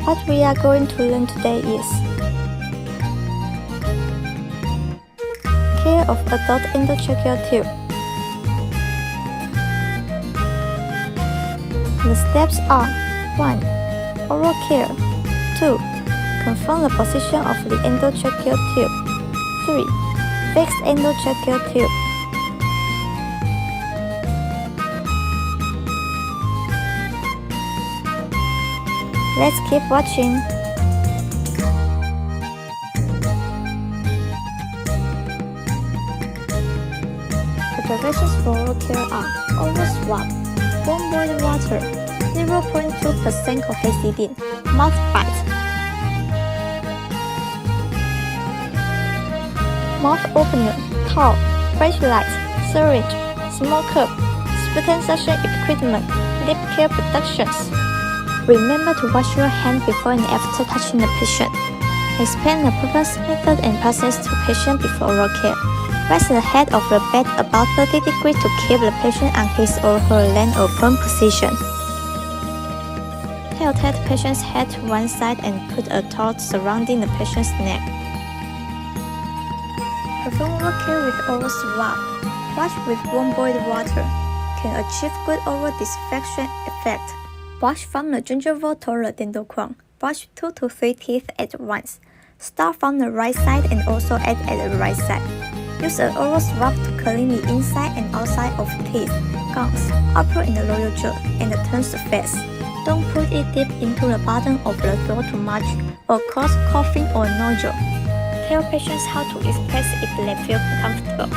What we are going to learn today is care of adult endotracheal tube. The steps are 1. Oral care. 2. Confirm the position of the endotracheal tube. 3. Fix endotracheal tube. Let's keep watching. Preparations for oral care are oral swab, warm boiled water, 0.2% Chlorhexidine Mouth Bite, mouth opener, towel, flashlight, syringe, small cup, spit suction equipment, lip care productions. Remember to wash your hands before and after touching the patient. Explain the purpose, method, and process to patient before oral care. Rest the head of the bed about 30 degrees to keep the patient on his or her laying or prone position. Tilt the patient's head to one side and put a towel surrounding the patient's neck. Perform oral care with oral swab. Wash with warm boiled water. Can achieve good oral disinfection effect. Wash from the gingival to the dental crown. Brush 2 to 3 teeth at once. Start from the right side and also end at the right side. Use an oral swab to clean the inside and outside of teeth, gums, upper and lower jaw, and turn the face. Don't put it deep into the bottom of the throat too much or cause coughing or nausea. Tell patients how to express if they feel comfortable,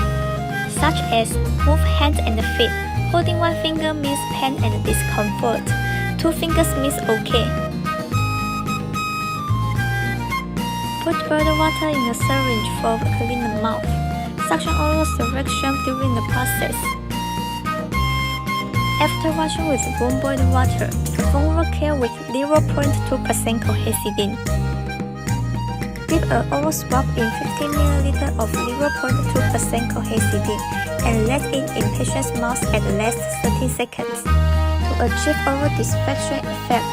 such as move hands and feet. Holding one finger means pain and discomfort. 2 fingers means okay. Put boiled water in the syringe for cleaning the mouth. Suction oral selection during the process. After washing with warm boiled water, perform oral care with 0.2% Chlorhexidine. Dip an oral swab in 50 ml of 0.2% Chlorhexidine and let it in patient's mouth at least 30 seconds. To achieve oral disinfection effect.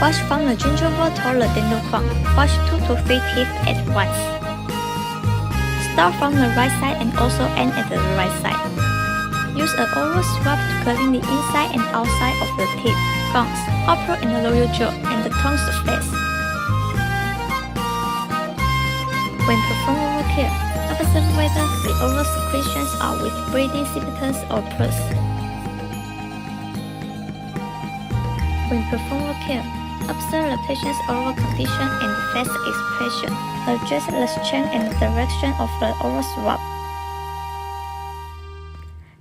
Wash from the gingival to the dental crown. Wash 2 to 3 teeth at once. Start from the right side and also end at the right side. Use an oral swab to clean the inside and outside of the teeth, gums, upper and lower jaw, and the tongue surface. When performing oral care, observe whether the oral secretions are with breathing symptoms or pus. When performing oral care, observe the patient's oral condition and face expression. Adjust the strength and direction of the oral swab.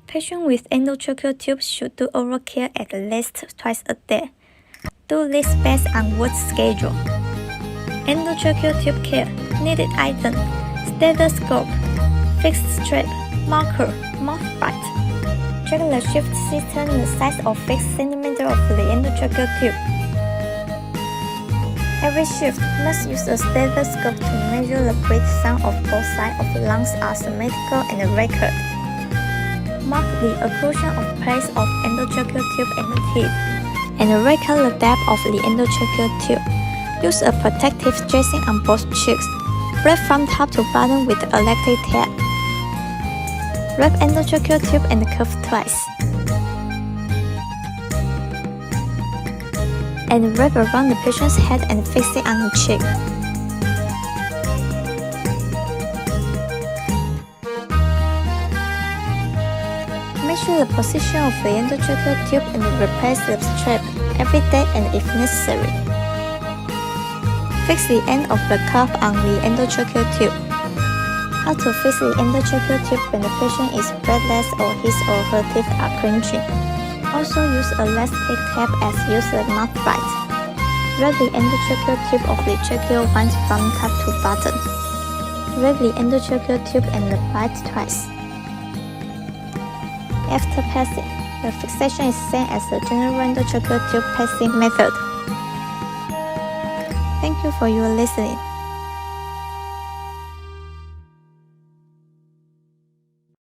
Patients with endotracheal tubes should do oral care at least twice a day. Do this based on work schedule. Endotracheal tube care. Needed item: stethoscope, fixed strap, marker, mouth bite. Check the shift system in the size of 6 cm of the endotracheal tube. Every shift must use a stethoscope to measure the breath sound of both sides of the lungs are symmetrical and record. Mark the occlusion of place of endotracheal tube and the teeth, and record the depth of the endotracheal tube. Use a protective dressing on both cheeks. Wrap from top to bottom with electric tape. Wrap endotracheal tube and cuff twice. And wrap around the patient's head and fix it on the cheek. Measure the position of the endotracheal tube and replace the strap every day and if necessary. Fix the end of the cuff on the endotracheal tube. How to fix the endotracheal tube when the patient is breathless or his or her teeth are clenching. Also use elastic tape as use a mouth bite. Wrap the endotracheal tube of the tracheal once from top to bottom. Wrap the endotracheal tube and the bite twice. After passing, the fixation is same as the general endotracheal tube passing method. Thank you for your listening.